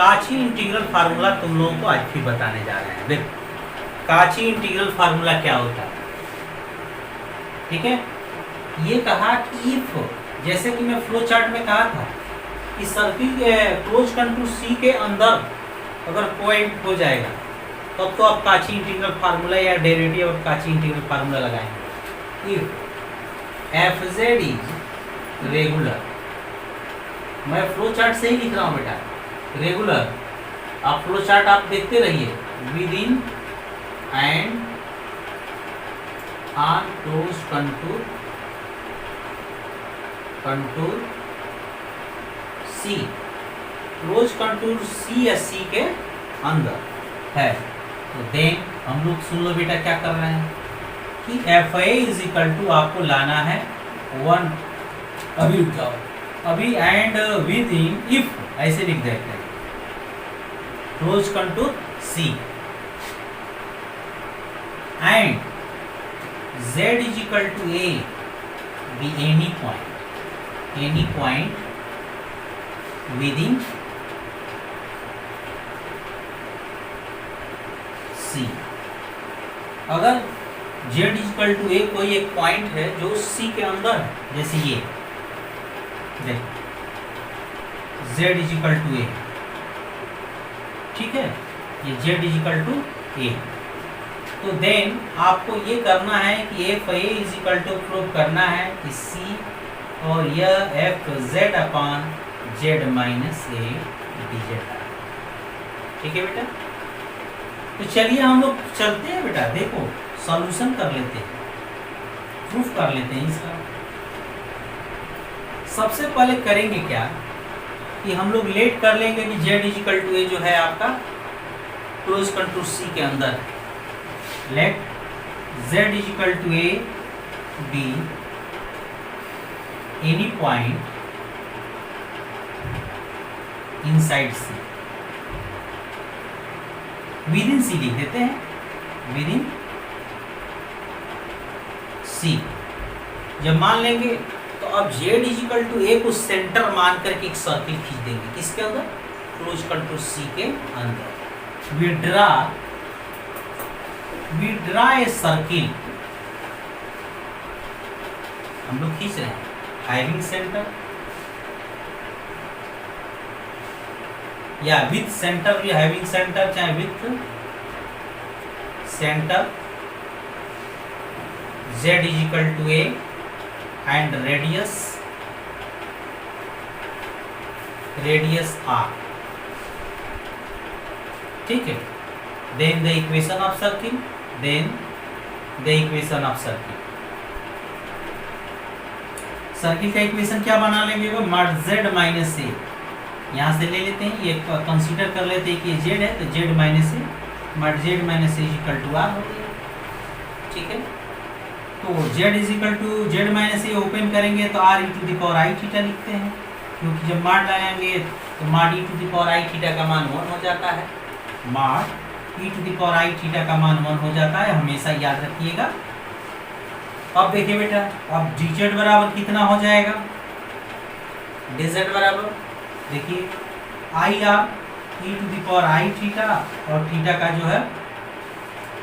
काची integral formula तुम लोगों को आज भी बताने जा रहे हैं। देखो काची इंटीग्रल फार्मूला क्या होता है, ठीक है। ये कहा कि इफ, जैसे कि मैं फ्लो चार्ट में कहा था कि सर्किल के क्लोज कंटूर सी के अंदर अगर पॉइंट हो जाएगा तब तो आप काची इंटीग्रल फार्मूला या डेरिवेटिव ऑफ काची इंटीग्रल फार्मूला लगाएंगे। If F z is regular, मैं फ्लो चार्ट से ही लिख रहा हूँ बेटा, रेगुलर। आप फ्लो चार्ट आप देखते रहिए, within and on close contour C, close contour C या सी के अंदर है। तो देन हम लोग सुन लो बेटा क्या कर रहे हैं कि F A is equal to आपको लाना है 1, अभी उठाओ अभी, एंड विद इन इफ, ऐसे लिख देते हैं close contour C and z is equal to a be any point within C. अगर z is equal to a कोई एक पॉइंट है जो c के अंदर है, जैसे ये देखो z is equal to A, ठीक है, ये z is equal to A. तो देन आपको ये करना है कि F A is equal to prove करना है कि सी और यह F Z upon Z minus A D Z, ठीक है बेटा। तो चलिए हम लोग चलते हैं बेटा, देखो सॉल्यूशन कर लेते हैं, प्रूफ कर लेते हैं इसका। सबसे पहले करेंगे क्या कि हम लोग लेट कर लेंगे कि z is equal to a जो है आपका क्लोज कंटूर सी के अंदर, let z is equal to a be any point inside C, within C लिख देते हैं, विद इन सी। जब मान लेंगे तो अब z इज इक्वल टू ए को सेंटर मान करके एक सर्किल खींच देंगे, किसके अंदर, क्लोज कंटूर सी के अंदर। वी ड्रा ए सर्किल, हम लोग खींच रहे हैं हैविंग सेंटर या विथ सेंटर, या हैविंग सेंटर चाहे with centre, z is equal to A and radius r, ठीक है। then the equation of circle, circle का इक्वेशन क्या बना लेंगे वो, मॉड z माइनस ए, यहाँ से ले लेते हैं, ये कंसीडर कर लेते हैं कि ये z है तो z minus A, mod z minus A equal to R हो गया, ठीक है। तो z is equal to z minus A open करेंगे तो r E to the power I theta लिखते हैं, क्योंकि जब मॉड लगाएंगे तो mod E to the power I theta का मान 1 हो जाता है, mod E to the power I theta का मान 1 हो जाता है, हमेशा याद रखिएगा। अब देखिए बेटा, अब dz बराबर कितना हो जाएगा, dz बराबर देखिए I R E to the power I theta, और थीटा का जो है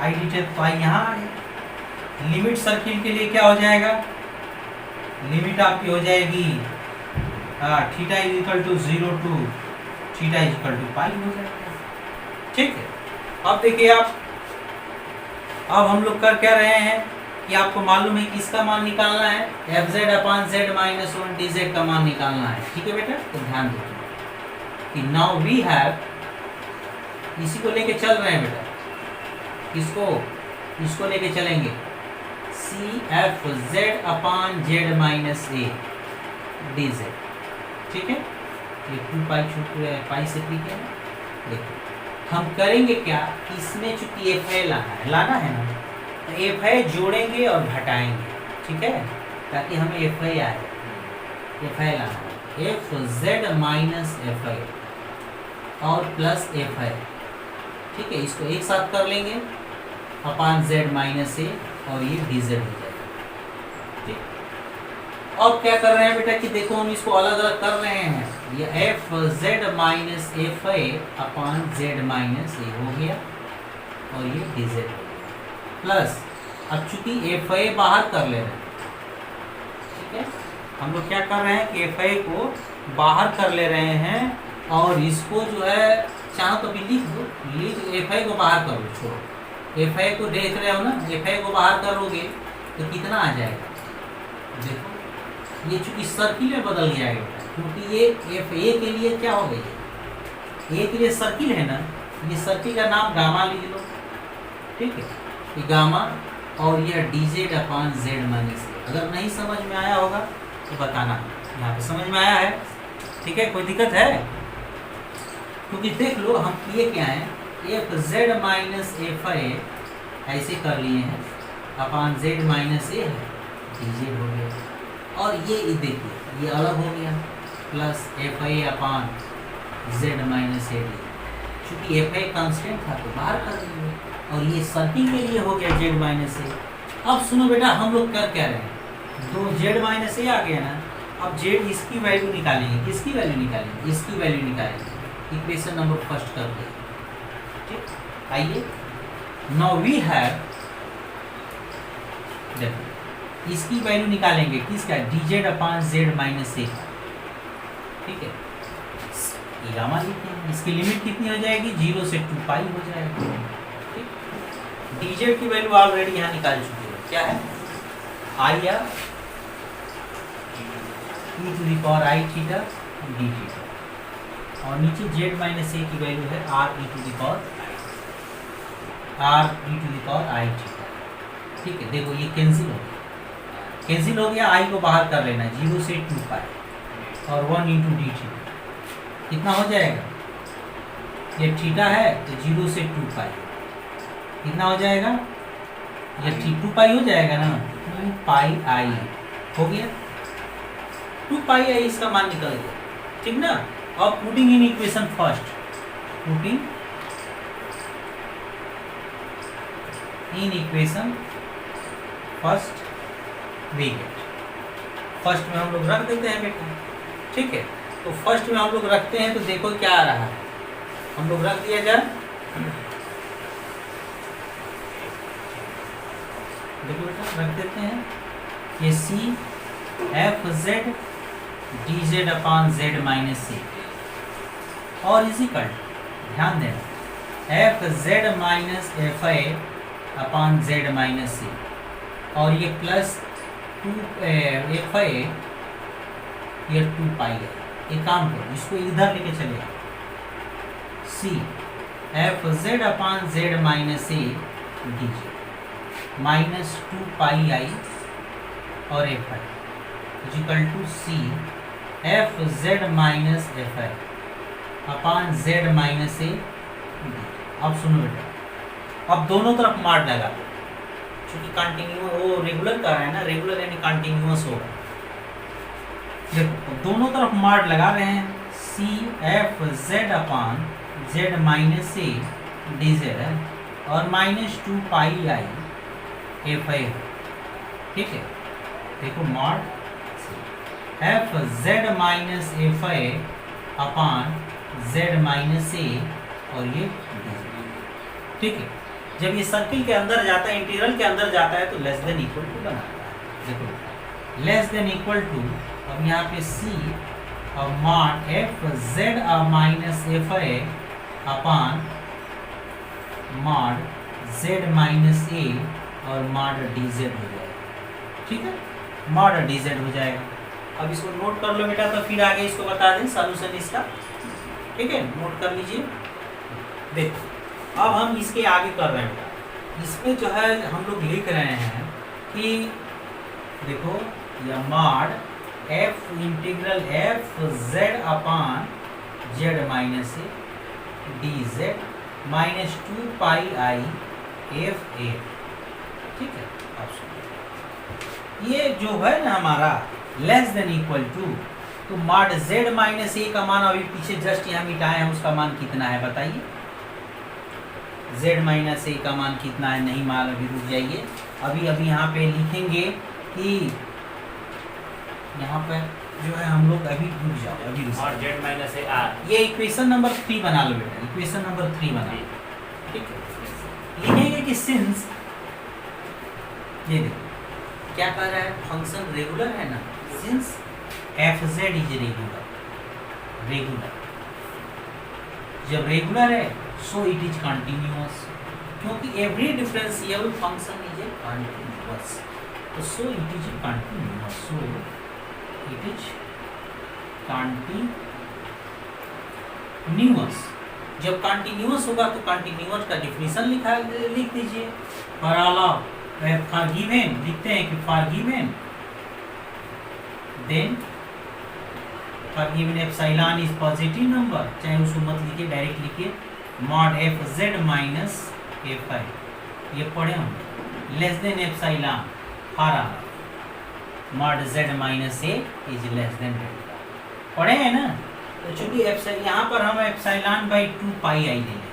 आई थीटा, तो आई यहाँ आ गया। लिमिट सर्किल के लिए क्या हो जाएगा, लिमिट आपकी हो जाएगी theta is equal to 0 to theta is equal to pi हो जाएगा, ठीक है। अब देखिए आप, अब हम लोग कर क्या रहे हैं कि आपको मालूम है कि इसका मान निकालना है, F Z upon Z minus 1 D Z का मान निकालना है, ठीक है बेटा। तो ध्यान दीजिए कि नाउ वी हैव, इसी को लेके चल रहे हैं बेटा, इसको लेके चलेंगे, C F Z upon Z minus A D Z, ठीक है। ये 2 पाई छूट पाई से ठीक है। देखो हम करेंगे क्या कि इसमें चूंकि एफ आई लाना है ना, तो एफ आई जोड़ेंगे और घटाएंगे, ठीक है, ताकि हमें एफ आई आए, एफ आई लाना है, F Z minus F I और प्लस एफ आई, ठीक है। इसको एक साथ कर लेंगे अपॉन जेड माइनस ए, और ये डी जेड हो जाएगा, ठीक। अब क्या कर रहे हैं बेटा कि देखो हम इसको अलग अलग कर रहे हैं। ये f Z minus f a upon Z minus a हो गया और ये डी जेड हो गया प्लस अब चूंकि एफ ए बाहर कर ले रहे हैं, ठीक है, हम लोग क्या कर रहे हैं कि एफ ए को बाहर कर ले रहे हैं और इसको जो है चाहो तो भी लिख दो, लिख एफ ए को बाहर कर लो, छोड़ो एफ ए को देख रहे हो ना, एफ ए को बाहर करोगे तो कितना आ जाएगा, देखो ये चूंकि सर्किल में बदल गया है क्योंकि ये एफ ए के लिए क्या हो गई, ए के लिए सर्किल है ना, ये सर्किल का नाम गामा लिख लो, ठीक है, ये गामा और यह d z upon Z minus a. अगर नहीं समझ में आया होगा तो बताना, यहाँ पे समझ में आया है, ठीक है, कोई दिक्कत है? क्योंकि देख लो हम किए क्या है, एफ जेड माइनस एफ ए ऐसे कर लिए हैं अपॉन जेड माइनस ए है, डी जेड हो गया और ये देखिए ये अलग हो गया plus F a upon Z minus A D, चूँकि एफ ए कॉन्स्टेंट था तो बाहर कर देंगे और ये सर्किल के लिए हो गया जेड माइनस ए। अब सुनो बेटा हम लोग कर क्या रहे हैं, दो जेड माइनस ए आ गया ना, अब जेड इसकी वैल्यू निकालेंगे, किसकी वैल्यू निकालेंगे, इसकी वैल्यू निकालेंगे, इक्वेशन नंबर फर्स्ट कर देंगे, ठीक, आइए नाउ वी हैव, देखो इसकी वैल्यू निकालेंगे किसका, d z upon Z minus a, ठीक है, ये गामा लिखते हैं, इसकी लिमिट कितनी हो जाएगी, 0 से 2 पाई हो जाएगा, ठीक, डी जेड की वैल्यू ऑलरेडी यहाँ निकाल चुके हैं, क्या है I R E to the power I theta D theta और नीचे जेड माइनस ए की वैल्यू है R E to the power I theta, ठीक है, देखो ये कैंसिल हो गया, आई को बाहर कर लेना, 0 से 2 पाई और 1 इंटू डी थीटा कितना हो जाएगा, ये थीटा है तो 0 से 2 पाई कितना हो जाएगा, ये 2 पाई हो जाएगा ना, 2 पाई आई हो गया, 2 पाई आई इसका मान निकल गया, ठीक ना। अब putting in equation first, putting in equation first we get, first में हम लोग रख देते हैं बेटा, ठीक है, तो फर्स्ट में हम लोग रखते हैं तो देखो क्या आ रहा है, हम लोग रख दिया जाए, देखो बेटा रख देते हैं, ये C F z d z upon Z minus C और इसी कल ध्यान देना f Z minus f a upon Z minus C और ये प्लस 2 एफ ए ये 2 पाई है, एक काम करो इसको इधर लेके चले, C F Z upon Z minus A D Z minus 2 pi i और F i equal to C F Z minus F i upon Z minus a. अब सुनो बेटा, अब दोनों तरफ मार लगा दो, क्योंकि कंटिन्यू वो रेगुलर कर रहा है ना, रेगुलर यानी कंटिन्यूअस होगा, देखो दोनों तरफ मार लगा रहे हैं, C F Z upon Z minus A D Z है और माइनस 2 पाई आई एफ आई, ठीक है, देखो mod F Z minus f a upon Z minus a और ये डी जेड, ठीक है, जब ये सर्किल के अंदर जाता है, इंटीग्रल के अंदर जाता है तो लेस देन इक्वल टू बनाता है, देखो लेस देन इक्वल टू, अब यहाँ पे सी और mod F Z minus f a upon mod Z minus a और मॉड डी जेड हो जाएगा, ठीक है, मॉड डी जेड हो जाएगा। अब इसको नोट कर लो बेटा, तो फिर आगे इसको बता दें सॉल्यूशन इसका, ठीक है, नोट कर लीजिए। देखो अब हम इसके आगे कर रहे हैं बेटा, इसमें जो है हम लोग लिख रहे हैं कि देखो यह mod F integral F Z upon Z minus A D Z minus 2 pi i F A, ठीक है, ये जो है ना हमारा लेस देन इक्वल टू, तो मॉड जेड माइनस ए का मान अभी पीछे जस्ट यहाँ मिटाए हैं, उसका मान कितना है बताइए, जेड माइनस ए का मान कितना है, नहीं मान, अभी रुक जाइए, अभी यहाँ पे लिखेंगे कि यहाँ पर जो है हम लोग अभी रुक जाओ, अभी रुक और z माइनस ए आर। ये इक्वेशन नंबर 3 बना लो बेटा, इक्वेशन नंबर 3 बना लो। ठीक है, लिखेंगे कि सिंस, ये देखो क्या कह रहा है, फंक्शन रेगुलर है ना, since f z is regular, regular जब रेगुलर है सो इट इज कंटिन्यूअस, क्योंकि every differentiable function is a continuous, तो so it is continuous, so it is continuous. जब कंटिन्यूअस होगा तो कंटिन्यूअस का डिफिनीशन लिख दीजिए। फॉर गिवन लिखते हैं कि for given, then for given epsilon is positive number, चाहे उसको मत लिखिए, डायरेक्ट लिखिए mod F Z minus F I, ये पढ़े हम, less than epsilon for mod Z minus A is less than delta, पढ़े हैं ना। तो चूंकि यहाँ पर हम एप्सिलॉन बाई 2 पाई आई ले लेंगे,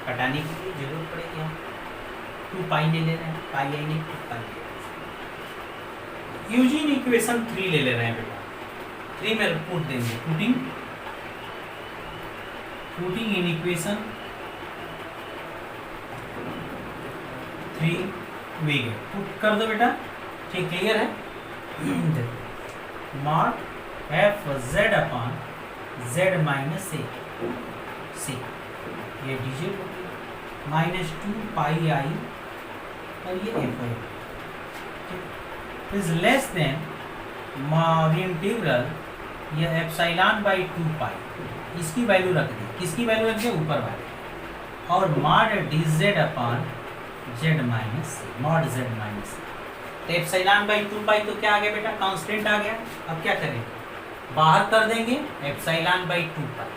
हटाने की लिए जरूरत पड़ेगी, हम 2 पाई ले ले रहे हैं, पाई आई नहीं 2 पाई ले रहे हैं। यूजीन इक्वेशन 3 ले ले रहे हैं बेटा, 3 में पुट देंगे, पुटिंग इन इक्वेशन 3 वी गए, पुट कर दो बेटा, ठीक क्लियर है। देखो mod F Z upon Z minus a C, ये डिजिट माइनस 2 पाई आई और ये f i is less than integral ये एप्सिलॉन बाई 2 पाई, इसकी वैल्यू रख दी, किसकी वैल्यू रख दी, ऊपर वाले, और mod D z upon Z minus mod Z minus, तो एप्सिलॉन बाई 2 पाई तो क्या आ गया बेटा, कांस्टेंट आ गया। अब क्या करें, बाहर कर देंगे एप्सिलॉन बाई 2 पाई,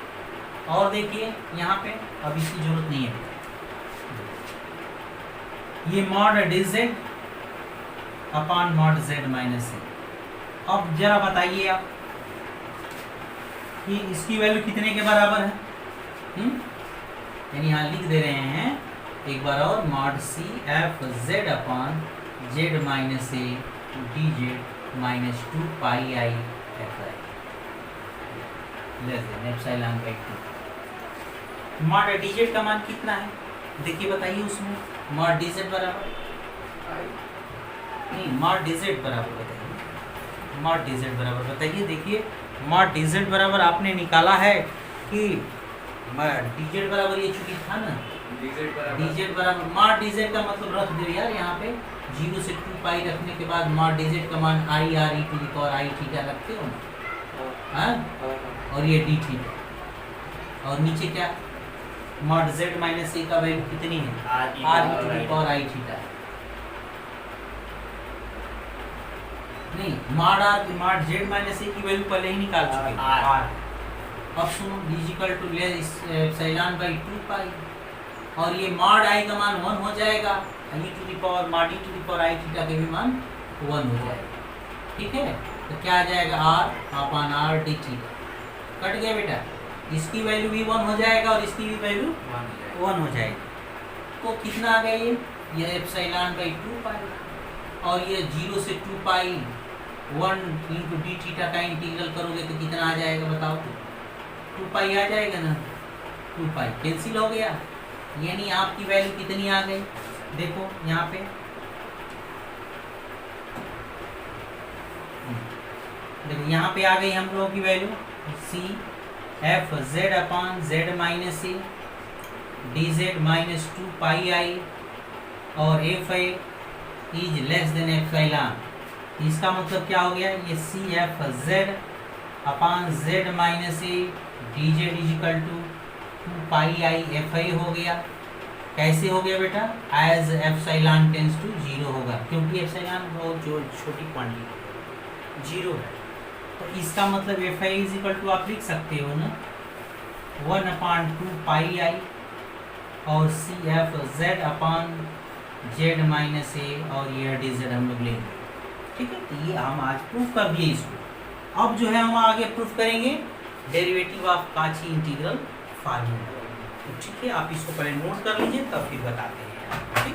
और देखिए यहाँ पे अब इसकी जरूरत नहीं है, ये mod D z upon mod Z minus a. अब जरा बताइए आप कि इसकी वैल्यू कितने के बराबर है, यानी यहाँ लिख दे रहे हैं एक बार और, mod C F Z upon Z minus A D Z minus 2 pi i F i less than epsilon by 2। Mod D Z का मान कितना है, देखिए बताइए उसमें, मॉड डी जेड बराबर नहीं, मॉड डी जेड बराबर बताइए, मॉड डी जेड बराबर बताइए, देखिए मॉड डी जेड बराबर आपने निकाला है कि डी जेड बराबर ये चूंकि था ना, डी जेड बराबर मॉड डी जेड का मतलब रख दो यार यहाँ पे, 0 से 2 पाई रखने के बाद मॉड डी जेड का मान i R E to the power I theta रखते हो ना, हाँ, और ये डी थीटा, और नीचे क्या मॉड जेड माइनस ए का वैल्यू कितनी है, R E to the power I theta, नहीं मॉड जेड माइनस ए की वैल्यू पहले ही निकाल चुके हैं, आर। अब सुनो equal to epsilon by 2 pi, और ये मॉड आई का मान 1 हो जाएगा, e to the power mod E to the power I theta का भी मान 1 हो जाएगा, ठीक है। तो क्या आ जाएगा, R upon R D theta, cut गया बेटा, इसकी वैल्यू भी 1 हो जाएगा और इसकी भी वैल्यू 1 हो जाएगी, तो कितना आ गया ये एप्सिलॉन बाई 2 पाई, और ये 0 से 2 पाई 1 इंटू डी थीटा का इंटीग्रल करोगे तो कितना आ जाएगा बताओ, 2 पाई आ जाएगा ना, 2 पाई कैंसिल हो गया, यानी आपकी वैल्यू कितनी आ गई, देखो यहाँ पे देखो यहाँ पे आ गई हम लोगों की value, C F Z upon Z minus A D Z minus 2 pi i, और F i is less than epsilon, इसका मतलब क्या हो गया, ये C F Z upon Z minus A D Z is equal to 2 pi i F i हो गया। कैसे हो गया बेटा, एज एप्सिलॉन टेंस टू 0 होगा, क्योंकि एप्सिलॉन बहुत जो छोटी क्वांटिटी 0 है, तो इसका मतलब F i is equal to आप लिख सकते हो ना 1 अपॉन 2 पाई आई, और C F Z upon Z minus a, और ये डी जेड हम लोग लेंगे, ठीक है। तो ये हम आज प्रूफ कर दिए इसको। अब जो है हम आगे प्रूफ करेंगे डेरिवेटिव ऑफ काची इंटीग्रल फार्मूला, तो ठीक है, आप इसको पहले नोट कर लीजिए तब फिर बताते हैं, ठीक है।